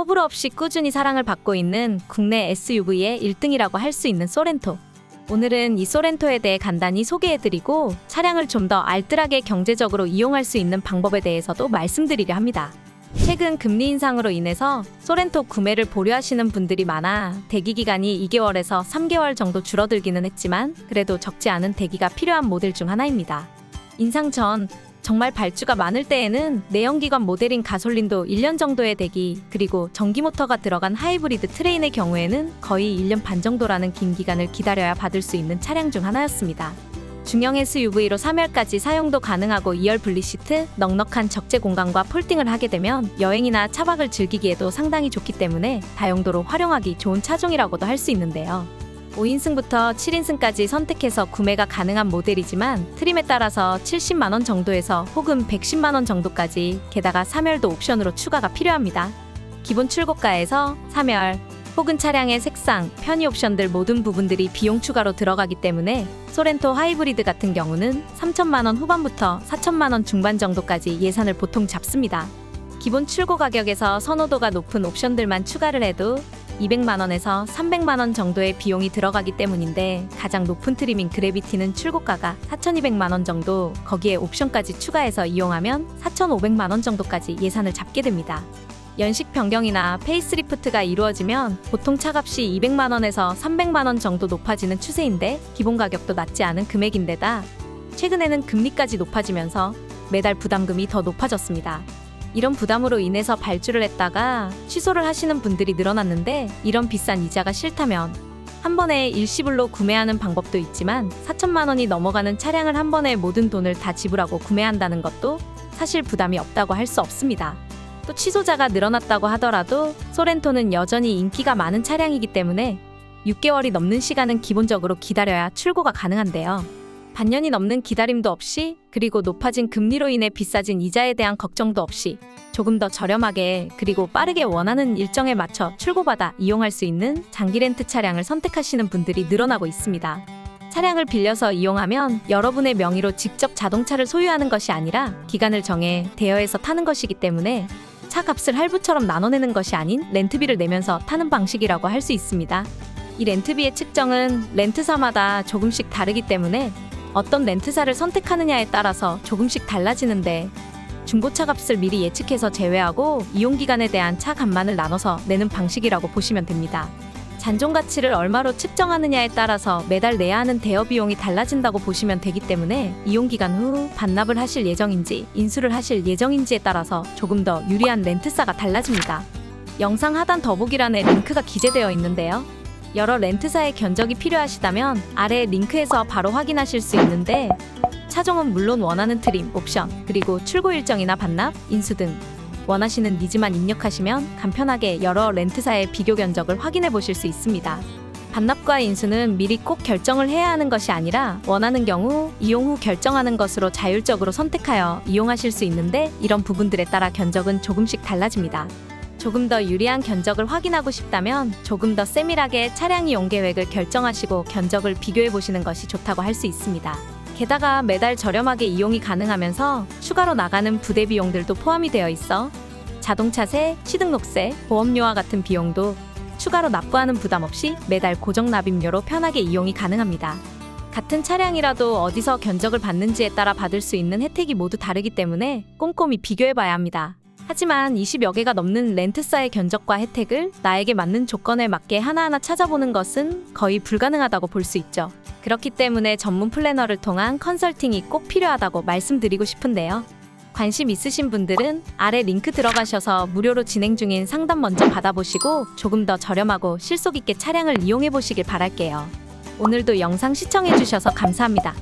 호불호 없이 꾸준히 사랑을 받고 있는 국내 SUV의 1등이라고 할 수 있는 소렌토. 오늘은 이 소렌토에 대해 간단히 소개해드리고 차량을 좀 더 알뜰하게 경제적으로 이용할 수 있는 방법에 대해서도 말씀드리려 합니다. 최근 금리 인상으로 인해서 소렌토 구매를 보류하시는 분들이 많아 대기 기간이 2개월에서 3개월 정도 줄어들기는 했지만 그래도 적지 않은 대기가 필요한 모델 중 하나입니다. 인상 전 정말 발주가 많을 때에는 내연기관 모델인 가솔린도 1년 정도의 대기, 그리고 전기 모터가 들어간 하이브리드 트레인의 경우에는 거의 1년 반 정도라는 긴 기간을 기다려야 받을 수 있는 차량 중 하나였습니다. 중형 SUV로 3열까지 사용도 가능하고 2열 분리시트, 넉넉한 적재 공간과 폴딩을 하게 되면 여행이나 차박을 즐기기에도 상당히 좋기 때문에 다용도로 활용하기 좋은 차종이라고도 할 수 있는데요. 5인승부터 7인승까지 선택해서 구매가 가능한 모델이지만 트림에 따라서 70만원 정도에서 혹은 110만원 정도까지, 게다가 3열도 옵션으로 추가가 필요합니다. 기본 출고가에서 3열 혹은 차량의 색상, 편의 옵션들 모든 부분들이 비용 추가로 들어가기 때문에 소렌토 하이브리드 같은 경우는 3천만원 후반부터 4천만원 중반 정도까지 예산을 보통 잡습니다. 기본 출고 가격에서 선호도가 높은 옵션들만 추가를 해도 200만원에서 300만원 정도의 비용이 들어가기 때문인데, 가장 높은 트림인 그래비티는 출고가가 4,200만원 정도, 거기에 옵션까지 추가해서 이용하면 4,500만원 정도까지 예산을 잡게 됩니다. 연식 변경이나 페이스리프트가 이루어지면 보통 차값이 200만원에서 300만원 정도 높아지는 추세인데, 기본 가격도 낮지 않은 금액인데다 최근에는 금리까지 높아지면서 매달 부담금이 더 높아졌습니다. 이런 부담으로 인해서 발주를 했다가 취소를 하시는 분들이 늘어났는데, 이런 비싼 이자가 싫다면 한 번에 일시불로 구매하는 방법도 있지만 4천만 원이 넘어가는 차량을 한 번에 모든 돈을 다 지불하고 구매한다는 것도 사실 부담이 없다고 할 수 없습니다. 또 취소자가 늘어났다고 하더라도 소렌토는 여전히 인기가 많은 차량이기 때문에 6개월이 넘는 시간은 기본적으로 기다려야 출고가 가능한데요. 반년이 넘는 기다림도 없이, 그리고 높아진 금리로 인해 비싸진 이자에 대한 걱정도 없이 조금 더 저렴하게 그리고 빠르게 원하는 일정에 맞춰 출고받아 이용할 수 있는 장기 렌트 차량을 선택하시는 분들이 늘어나고 있습니다. 차량을 빌려서 이용하면 여러분의 명의로 직접 자동차를 소유하는 것이 아니라 기간을 정해 대여해서 타는 것이기 때문에 차 값을 할부처럼 나눠내는 것이 아닌 렌트비를 내면서 타는 방식이라고 할 수 있습니다. 이 렌트비의 측정은 렌트사마다 조금씩 다르기 때문에 어떤 렌트사를 선택하느냐에 따라서 조금씩 달라지는데, 중고차 값을 미리 예측해서 제외하고 이용기간에 대한 차 값만을 나눠서 내는 방식이라고 보시면 됩니다. 잔존 가치를 얼마로 측정하느냐에 따라서 매달 내야 하는 대여 비용이 달라진다고 보시면 되기 때문에 이용기간 후 반납을 하실 예정인지 인수를 하실 예정인지에 따라서 조금 더 유리한 렌트사가 달라집니다. 영상 하단 더보기란에 링크가 기재되어 있는데요. 여러 렌트사의 견적이 필요하시다면 아래 링크에서 바로 확인하실 수 있는데, 차종은 물론 원하는 트림, 옵션, 그리고 출고 일정이나 반납, 인수 등 원하시는 니즈만 입력하시면 간편하게 여러 렌트사의 비교 견적을 확인해 보실 수 있습니다. 반납과 인수는 미리 꼭 결정을 해야 하는 것이 아니라 원하는 경우 이용 후 결정하는 것으로 자율적으로 선택하여 이용하실 수 있는데, 이런 부분들에 따라 견적은 조금씩 달라집니다. 조금 더 유리한 견적을 확인하고 싶다면 조금 더 세밀하게 차량 이용 계획을 결정하시고 견적을 비교해 보시는 것이 좋다고 할 수 있습니다. 게다가 매달 저렴하게 이용이 가능하면서 추가로 나가는 부대 비용들도 포함이 되어 있어 자동차세, 취등록세, 보험료와 같은 비용도 추가로 납부하는 부담 없이 매달 고정 납입료로 편하게 이용이 가능합니다. 같은 차량이라도 어디서 견적을 받는지에 따라 받을 수 있는 혜택이 모두 다르기 때문에 꼼꼼히 비교해 봐야 합니다. 하지만 20여 개가 넘는 렌트사의 견적과 혜택을 나에게 맞는 조건에 맞게 하나하나 찾아보는 것은 거의 불가능하다고 볼 수 있죠. 그렇기 때문에 전문 플래너를 통한 컨설팅이 꼭 필요하다고 말씀드리고 싶은데요. 관심 있으신 분들은 아래 링크 들어가셔서 무료로 진행 중인 상담 먼저 받아보시고 조금 더 저렴하고 실속 있게 차량을 이용해 보시길 바랄게요. 오늘도 영상 시청해 주셔서 감사합니다.